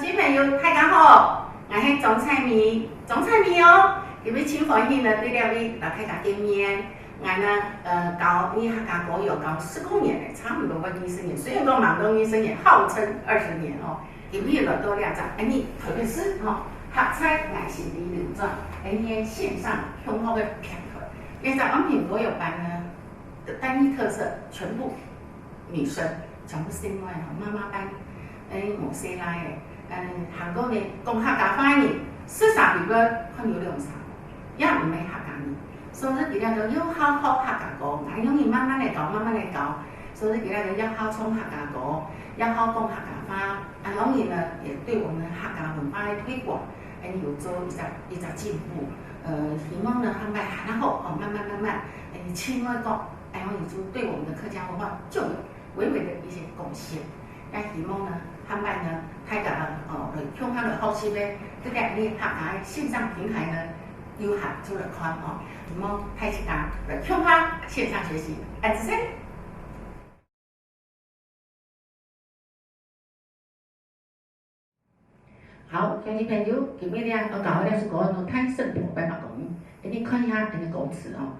姐朋友大家好，我是庄彩咪，庄彩咪哦，今日真欢喜呢，对两位老大家见面。我呢，教你客家歌谣教19年了，差不多快20年。虽然讲忙到20年，号称20年哦。今日来到两站，你特别是哦，客彩爱心理流转，你线上很好的平台。因为在安平歌谣班呢的单一特色，全部女生，全部是因为妈妈班。无西来的，韩国人讲客家话的，40岁可能有2、3，也唔系客家人，所以佢哋就要好好客家歌，咁容易慢慢嚟教，慢慢嚟教，所以佢哋就要好唱客家歌，要好讲客家话，容易呢也对我们客家文化的推广，有做一个进步。希望呢，他们还好哦，慢慢，亲爱讲，然后也就对我们的客家文化就有微微的一些贡献。希望呢，他们呢，大家向他的后期呢，这个你客家线上平台呢，有下做了看哦，希望大家向他线上学习，谢谢。好，兄弟朋友，今日呢，我教的是讲那太圣婆拜白讲，你看一下那个歌词哦，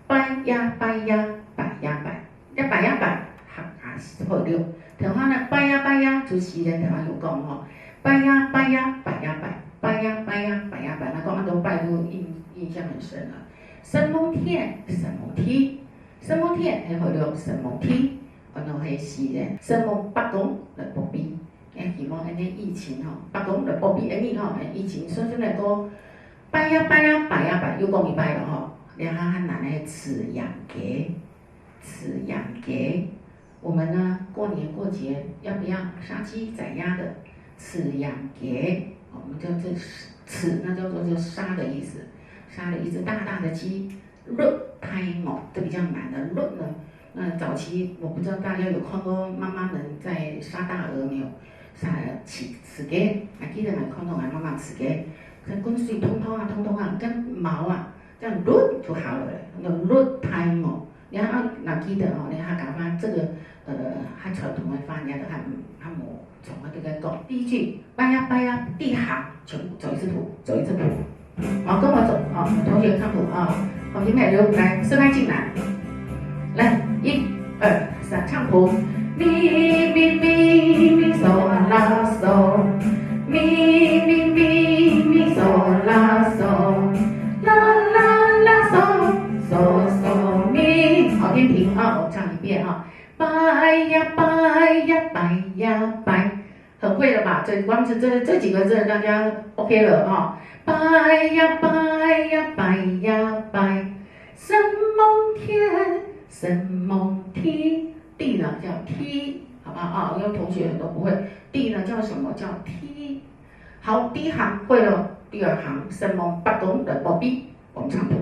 拜呀拜呀拜呀拜，这拜呀拜，客家是好了。台湾呢，拜呀拜呀，就诗人台湾有讲吼，拜呀拜呀拜呀拜，拜呀拜呀拜呀拜，那讲都拜都印象很深了。神蒙天，神蒙天，神蒙天还好了，神蒙天，我那系诗人，神蒙北公来保庇，希望安尼疫情吼，北公来保庇安尼吼，疫情顺顺来过，拜呀拜呀拜呀拜，又讲一拜了吼，然后很难的吃羊鸡，吃羊鸡。我们呢，过年过节要不要杀鸡宰鸭的？吃羊鸡，我们叫这吃，那叫做就杀的意思。杀了一只大大的鸡，润胎毛，这比较难的润呢。早期我不知道大家有看过妈妈们在杀大鹅没有？杀吃鸡，还记得没？看到俺妈妈吃鸡，跟滚水通通啊，跟毛啊这样润就好了，那润胎毛。然后那记得哦，你客家话这个汉传统的话，人家都还冇从我这个讲。第一句拜呀拜呀，第一行全部走一次谱，好，跟我走啊，同学唱谱啊，同学们留来示范进来，来1、2、3唱谱，咪咪咪咪嗦啦嗦，咪咪咪咪嗦啦嗦，啦啦啦嗦嗦嗦咪。好，先停啊，我唱一遍啊，拜呀拜呀拜呀拜，很会了吧？光是这几个字大家 OK 了啊。拜呀拜呀拜呀拜，神蒙天，神蒙地，地呢叫梯，好不好啊？因为同学很多不会，地呢叫什么？叫梯。好，第一行会了，第2行神蒙北公的保庇，我们唱谱，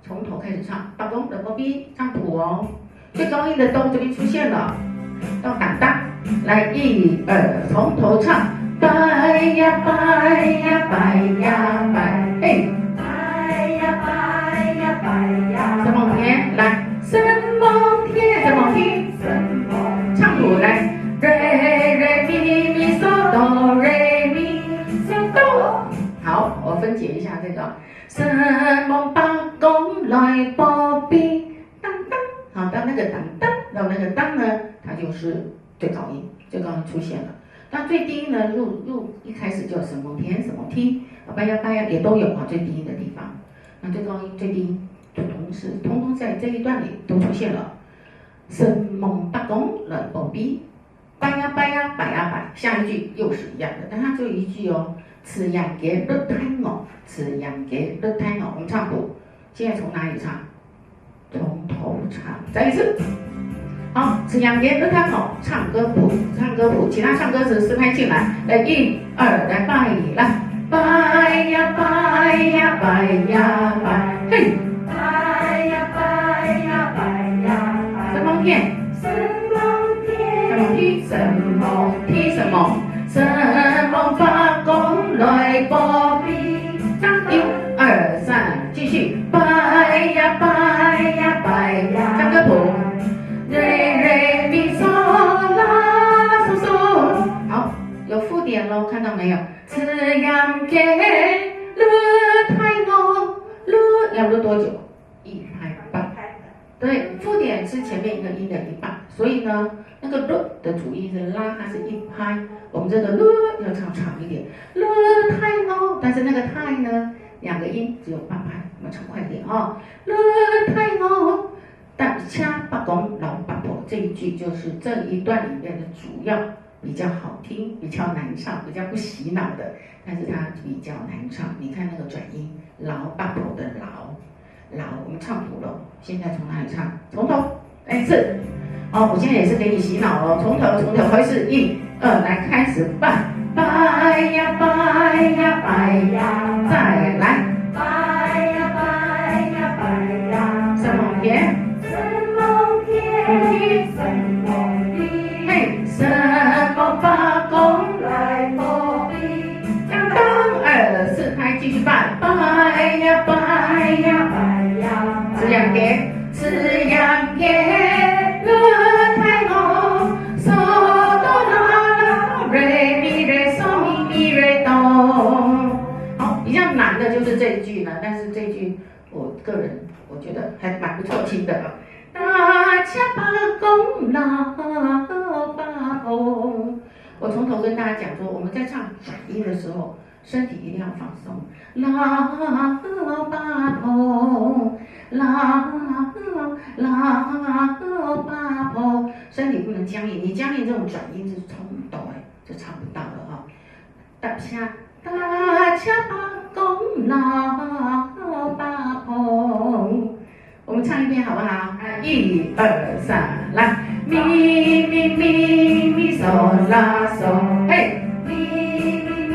从头开始唱，北公的保庇，唱谱哦。最高音的哆这边出现了，到胆大，来1、2，从头唱。拜呀拜呀拜呀拜，嘿！拜呀拜呀拜呀，神蒙天，来，神蒙天，神蒙天，神蒙，唱谱来，re mi mi so do re mi so do。好，我分解一下这个，神蒙北公来保庇，当当，好，到那个当当，到那个当呢，它就是最高音出现了。那最低音呢？一开始就神蒙天、神蒙梯、拜呀拜呀也都有啊，最低音的地方。那最高音、最低音通通在这一段里都出现了。神蒙北公来保庇，拜呀拜呀拜呀拜，下一句又是一样的，但它只有一句哦。吃羊鸡热胎毛，吃羊鸡热胎毛，我们唱谱。现在从哪里唱？从头唱，再一次。好，吃羊鸡热胎毛，唱歌谱，其他唱歌词示范进来，来1、2，来拜，来拜呀拜呀拜呀拜，嘿，拜呀拜呀拜呀拜，神蒙天，神蒙天，神蒙天，神蒙天，神蒙北公来保庇，唱1、2、3，继续拜呀拜呀拜呀，唱歌谱。re mi so la so so， 好，有附点咯，看到没？没有，此阳给了太高了，要录多久？一拍半。对，附点是前面一个音的一半，所以呢，那个了的主音是拉，它是一拍。我们这个了要唱长一点，了太高，但是那个太呢，两个音只有半拍，我们唱快点啊、了太高。但掐八公老八婆这一句就是这一段里面的主要比较好听、比较难唱、比较不洗脑的，但是它比较难唱。你看那个转音，老八婆的老，我们唱谱了。现在从哪里唱？从头，是。哦，我现在也是给你洗脑哦，从头开始，1、2，来开始，拜呀拜呀拜呀，再来，拜呀拜呀拜呀，什么天？嘿，什么八公来破壁？当当，2、4拍，继续拜，拜呀拜呀拜呀，这样给，这样给，了太高，嗦哆啦啦，瑞咪瑞嗦咪咪瑞哆。好，比较难的就是这一句呢，但是这一句我个人我觉得还蛮不错听的啊。大家八公老八婆，我从头跟大家讲说，我们在唱转音的时候，身体一定要放松。老八婆，老八婆，身体不能僵硬，你僵硬这种转音是冲不到就唱不到了哈。大家八公老八婆。我们唱一遍好不好？1、2、3，来，咪咪咪咪嗦啦嗦，嘿，咪咪咪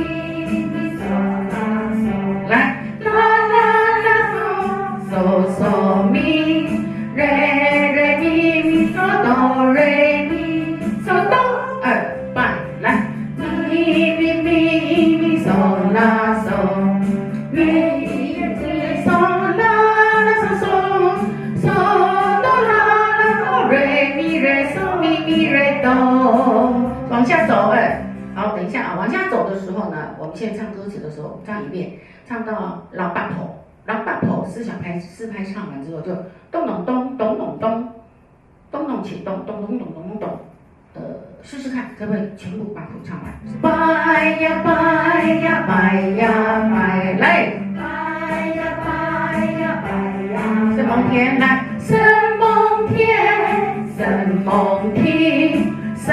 咪嗦啦嗦，来，啦啦啦嗦嗦嗦咪，瑞咪咪嗦哆瑞咪嗦哆，2、8，来，咪咪咪咪嗦啦嗦，咪。往下走好，等一下啊，往下走的时候呢，我们现在唱歌词的时候唱一遍，唱到老八婆4小拍4拍唱完之后就咚咚咚咚咚咚咚咚起咚咚咚咚咚咚，试试看可不可以全部把谱唱完？拜呀拜呀拜呀拜，来，拜呀拜呀拜呀，什么天来？什么天？什么天？什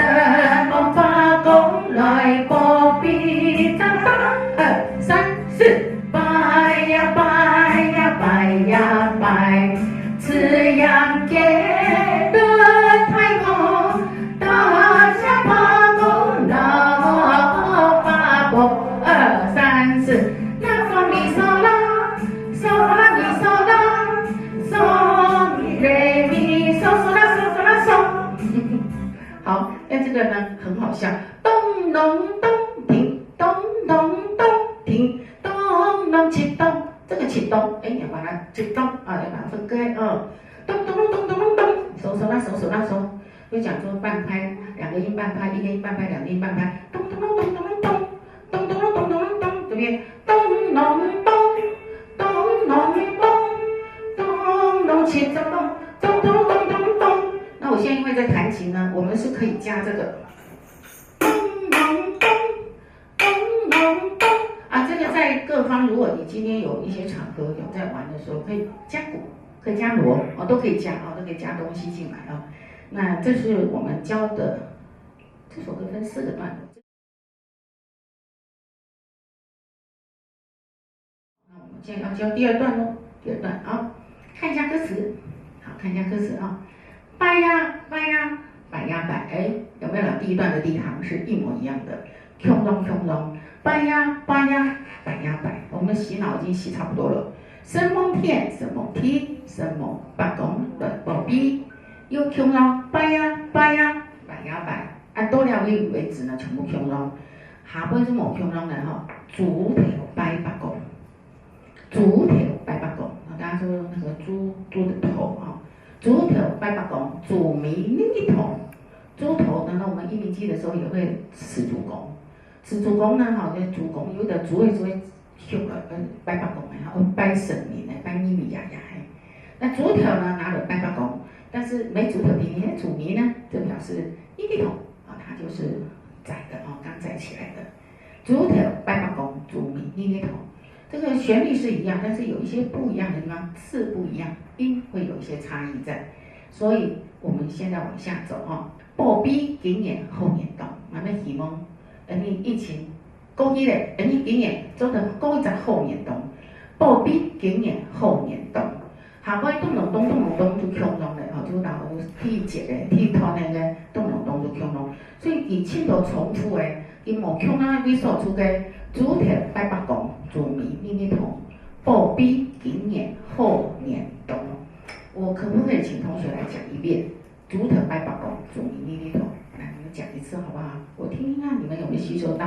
么八公来破壁？当当，2、3、4，拜呀拜呀拜呀拜，此样给的太高，大家八公老八婆，2、3、4，啦嗦咪嗦啦，嗦啦咪嗦啦，嗦咪瑞咪嗦嗦啦嗦嗦啦嗦。好，那这个呢很好笑，咚咚咚停，咚咚咚停，咚咚起咚，这个起咚，要把它起咚要把它分开咚咚咚咚咚咚，手手啦手手啦手，就讲说半拍，2个音半拍，1个音半拍，2个音半拍，咚咚咚咚咚咚，咚咚咚咚咚咚，这边咚咚咚咚咚咚咚咚起咚咚咚咚咚咚咚。那我现在因为在弹琴呢，我们是可以加这个咚咚咚咚咚咚啊，这个在各方，如果你今天有一些场合有在玩的时候，可以加鼓，可以加锣都可以加都可以加东西进来那这是我们教的，这首歌分4个段落。那我们现在要教第2段喽，第2段看一下歌词，好，看一下歌词拜呀拜呀拜呀拜，有没有第1段的第1行是一模一样的？咚咚咚咚，拜呀拜呀拜呀拜，我们洗脑已经洗差不多了。什么天什么地，什么八公来破壁，又咚咚拜呀拜呀拜呀拜，按多了音为止呢，全部咚咚。下尾是冇咚咚的猪头拜八公，猪头拜八公，大家说那个猪的头猪头拜八公，煮米一桶。猪头呢，那我们一鸣记的时候也会吃猪公，是主公呢，吼，这主公有的主的做香拜拜公的吼，拜神明的，拜咪咪呀呀的。那竹条呢，拿了拜拜公，但是没竹条里面的主迷呢，就表示一粒桶啊，它就是宰的哦，刚宰起来的。竹条拜拜公，主迷一粒桶，这个旋律是一样，但是有一些不一样的地方，字不一样，音会有一些差异在。所以我们现在往下走哦，保庇今年后年到，慢慢希望。你疫情过去咧，你今年做到过在后年冬，保庇今年后年冬，下尾冬隆冬就强隆咧，吼，就到天节咧、天团咧个冬隆冬就强隆，所以伊佚佗重复诶，伊无强啊，你所出个主题拜拜公、主迷咪咪同，保庇今年后年冬。我可不可以请同学来讲一遍？主题拜拜公、主迷咪咪同。来，我们讲一次好不好？我听听看你们有没有吸收到。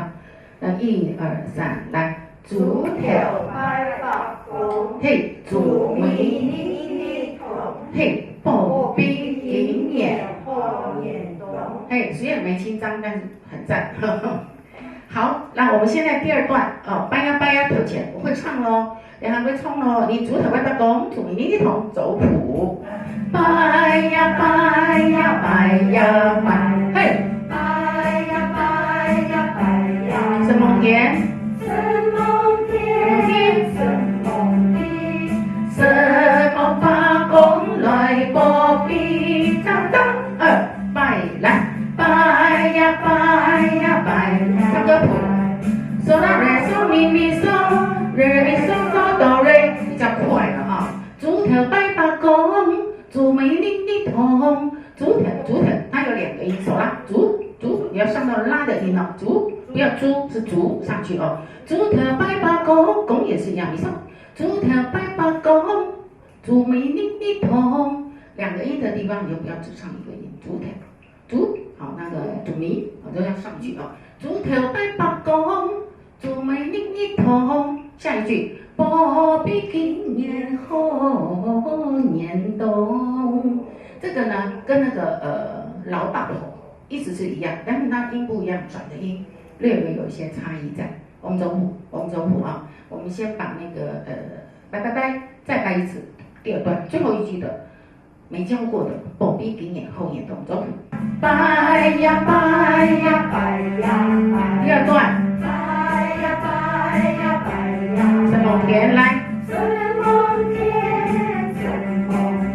1、2、3，来。竹条拜拜公，嘿，主迷迷，咪同，嘿，保庇今今年。年后年冬。嘿，虽然没清章，但是很赞。好，那我们现在第二段哦，拜呀拜呀头前我会唱喽，然后会唱喽。你竹条拜拜公，主迷咪咪同走谱。拜呀拜呀拜呀拜，嘿，拜呀拜呀拜呀，什么田？什么天？什么地？什么八公来保庇？当当拜来，拜呀拜呀拜，唱歌谱。嗦啦瑞嗦咪咪嗦，瑞咪嗦嗦哆瑞，比较快了啊。竹条拜拜公，竹梅林的桶，竹条，它有2个音，手啦，竹，你要上到拉的音哦，竹，不要猪，是竹上去哦。竹条拜拜公，公也是一样，你上。竹条拜拜公，竹梅林的桶，2个音的地方你就不要只唱1个音，竹条，竹，好，那个竹迷，我都要上去哦。竹条拜拜公，竹梅林的桶，下一句。保庇今年后年冬，这个呢跟那个老大头意思是一样，但是它音不一样，转的音略微有一些差异在。我们走谱啊，我们先把那个拜拜拜再拜一次，第2段最后一句的没教过的，保庇今年后年冬，走谱。拜呀拜呀拜呀拜，第2段。拜呀拜呀拜呀，什么田来？什么天？什么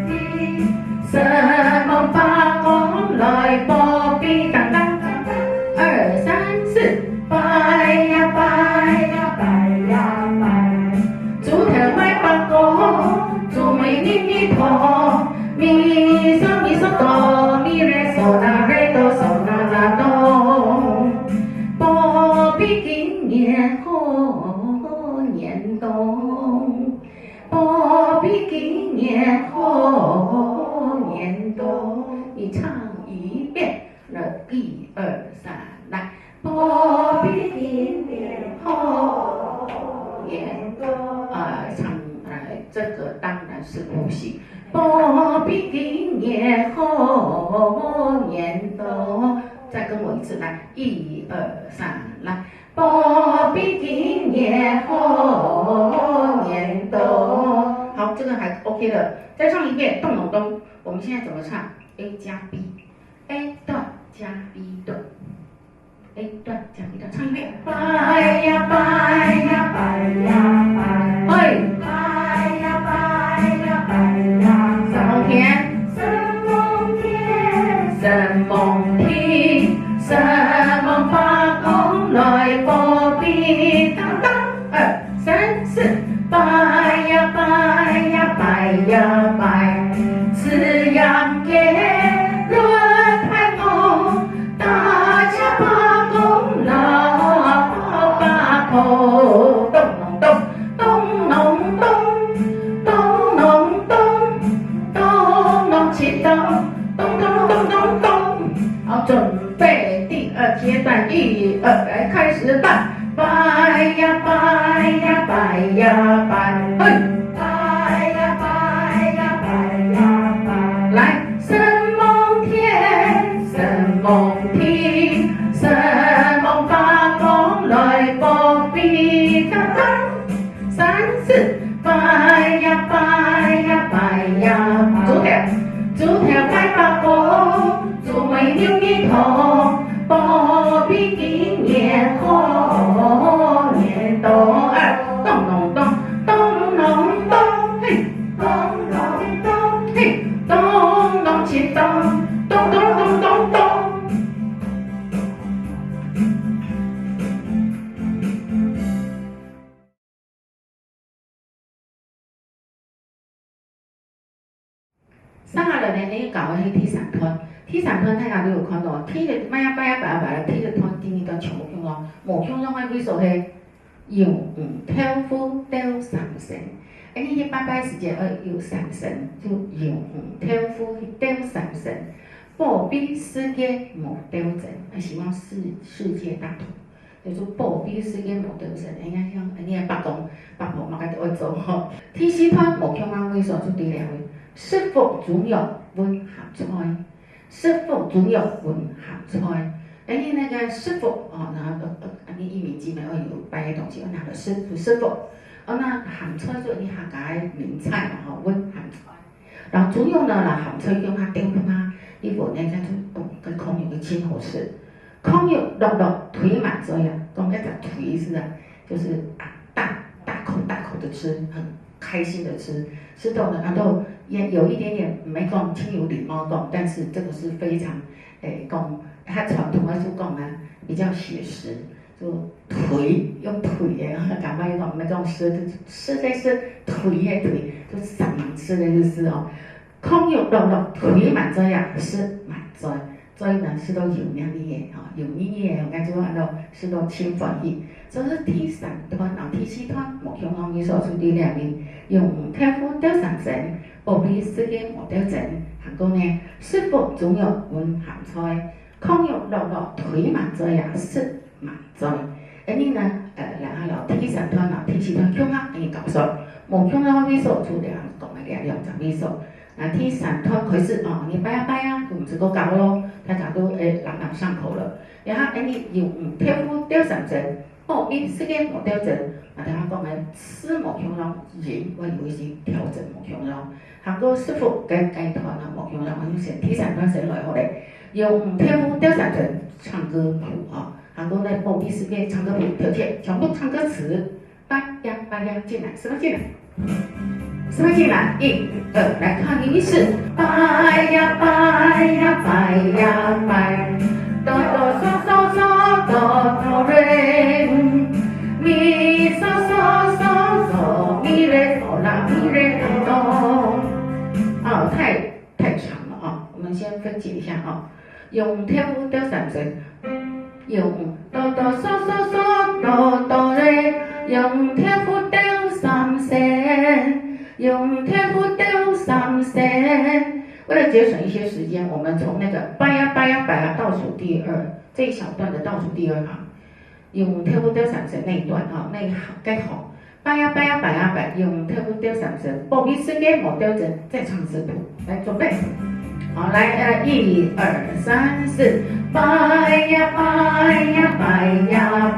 地？什么八公来保庇？当当，2、3、4，拜呀拜呀拜呀拜，竹条拜八公，竹梅林的桶，咪嗦咪嗦哆，咪来嗦啦来哆嗦啦啦哆，保庇今年后年冬，保庇今年后年冬。你唱一遍，那1、2、3，来，保庇今年后年冬。唱这个当然是不行。保庇今年后年冬，再跟我一次来，1、2、3，来。保庇今年后年冬，好，这个还 OK 了。再唱一遍，动动动。我们现在怎么唱 ？A 加 B，A 段加 B 段，A 段加 B 段，唱一遍。拜呀拜呀拜呀拜，哎，拜呀拜呀拜呀，什么田？什么天？什么地？什么八公来保庇？当当，2、3、4，拜呀拜呀拜呀拜，慈阳夜轮太公，大家八公老八口，咚隆咚，咚隆咚，咚隆咚，咚隆起咚，咚咚咚咚咚。好，准备第2阶段，1、2，来开始拜，拜呀拜呀拜呀拜，嘿，拜呀拜呀拜呀拜，来，什么天？什么地？什么八公 T 三团，T 三团大家都有看到，T 的摆啊摆啊摆啊摆啊，T 的团第二段全部向拢，无向拢的位数是用跳夫掉三神，哎，你去摆摆时间有三神，就用跳夫掉三神，保庇世界无掉神，希望世界大同。就是保庇世界无掉神，哎呀，像你个北部嘛，家己爱做吼。天使团无向安位数就对了位，师傅总有阮咸菜，师傅总有阮咸菜。哎，你那个师傅哦，然后你一米几没有摆个东西，那个师傅，哦，那咸菜做你客家名菜嘛吼，阮咸菜。然后总有呢，啦咸菜叫他丢给他，你无那个就跟空有个亲好吃。空有落腿满这样，讲那个腿是啊，就是大口的吃，很开心的吃，吃到呢，然后也有一点点没讲挺有礼貌讲，但是这个是非常讲他传统的就讲呢比较写实，就腿用腿的，赶快讲那种吃的是腿的腿，就上忙吃的就是哦，空有落腿满这样是满这。所以呢，是到有量的嘢，哈，有意嘅，我感觉按照是到清欢喜。所以第三团，第四团，目向我们所处的两面，用天赋雕上神，保庇世界无雕神。韩讲呢，师傅总有阮咸菜，空有落腿满载呀，是满载。而你呢，然后第三团第四团向下伊搞数，目向我们所处的讲的2位数。第三团开始哦，你摆啊，就唔是个搞咯，大家都朗朗上口了。然后你用天赋雕上神，保庇世界无雕神。大家讲的师目向拢人，我以为是调整目向拢。韩国师傅跟团目向拢，我就选第三团谁来好嘞？用天赋雕上神唱歌谱啊，韩国的保庇世界唱歌谱条件全部唱歌词，摆呀进来，什么进来？什么进来？1、2，来看第一次，摆呀摆，哆哆嗦哆瑞，咪嗦咪嘞嗦啦咪嘞哆。哦，太长了啊，我们先分解一下啊。用天赋雕三声，用哆哆嗦哆瑞，用天赋雕三声。用天赋雕上神，为了节省一些时间，我们从那个摆呀倒数第2这一小段的倒数第2行，用天赋雕上神那一段啊，那一行该好。摆呀摆，用天赋雕上神，保庇世界无雕神，再唱词谱，来准备。好，来1、2、3、4，摆呀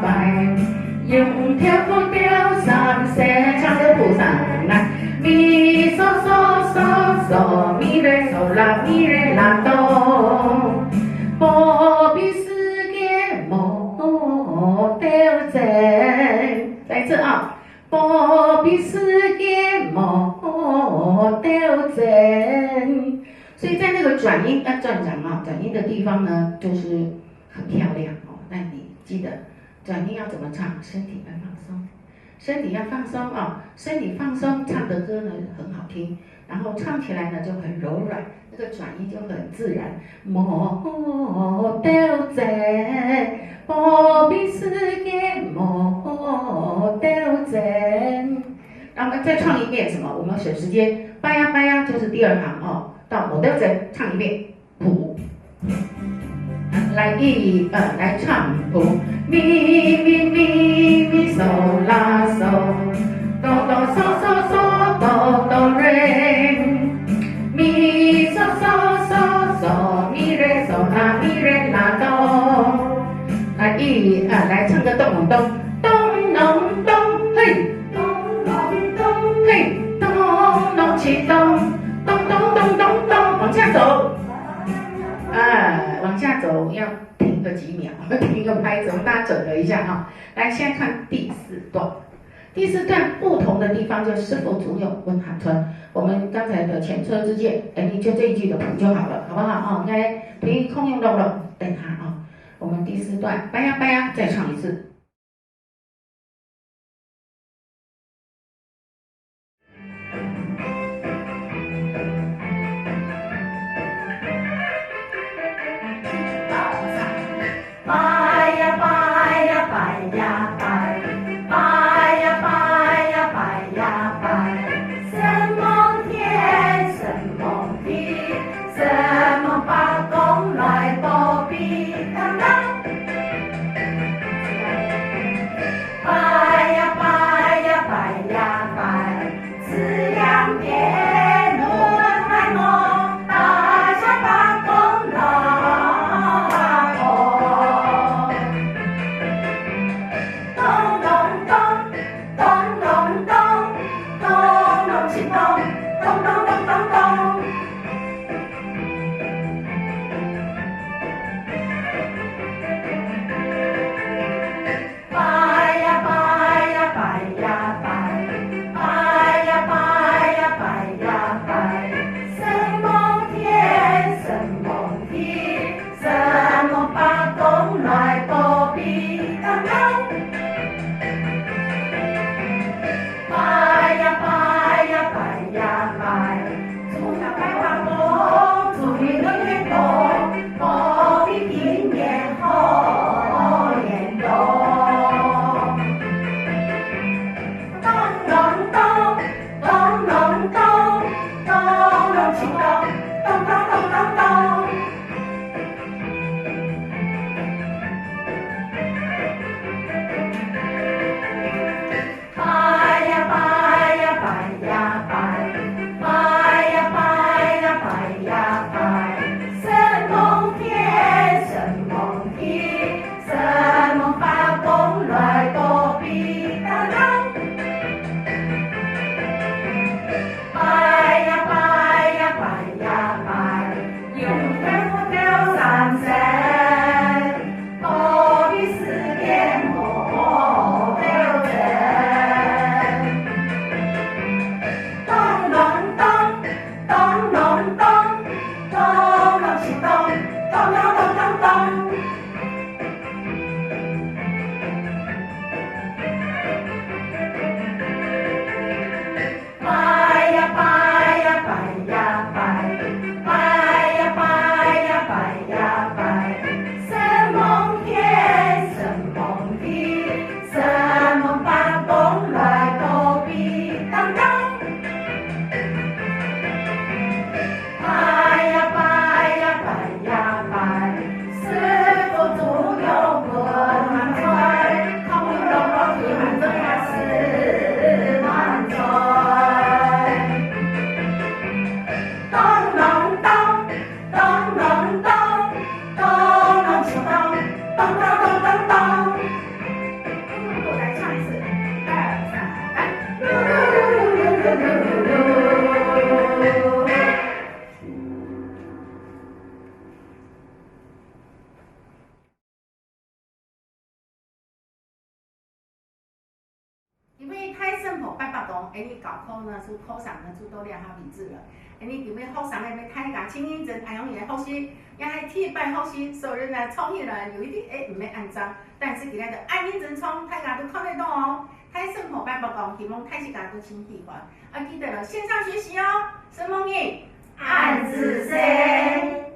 摆，用天赋雕上神，唱歌谱上来。咪嗦咪嘞嗦啦咪嘞啦哆，保庇世界无丢神。再一次啊，保庇世界无丢神。所以在那个转音转音的地方呢，就是很漂亮哦。那你记得转音要怎么唱？身体要放松。身体要放松啊，身体放松，唱的歌呢很好听，然后唱起来呢就很柔软，那个转音就很自然。无丢神，保庇世界无丢神。然后再唱一遍什么？我们省时间，摆呀就是第2行哦，到无丢神唱一遍谱。来1、2，来唱谱。咪嗦啦嗦，哆哆瑞，咪嗦咪嘞嗦啦咪嘞啦哆。来1、2，来唱个咚咚咚，嘿，嘿，咚起咚，咚，往下走。往下走要停个几秒，停个拍子，我们大家整合一下哈。来，现在看第4段。第4段不同的地方就是师傅总有问寒春。我们刚才的前车之鉴，你就这一句的谱就好了，好不好啊？来，凭空用了，等它啊。我们第4段，摆呀，再唱一次。哦，你高考呢，做考上呢，做到了好日子了。你伫要复上的要睇家，请认真，哎用伊来复习，也系替拜复习，所有人呢冲起来有一点唔要按章，但是今日就按认真冲，大家都看得到哦。睇生活白不讲，希望睇时间都清喜欢。记得了线上学习哦，什么语？暗自生。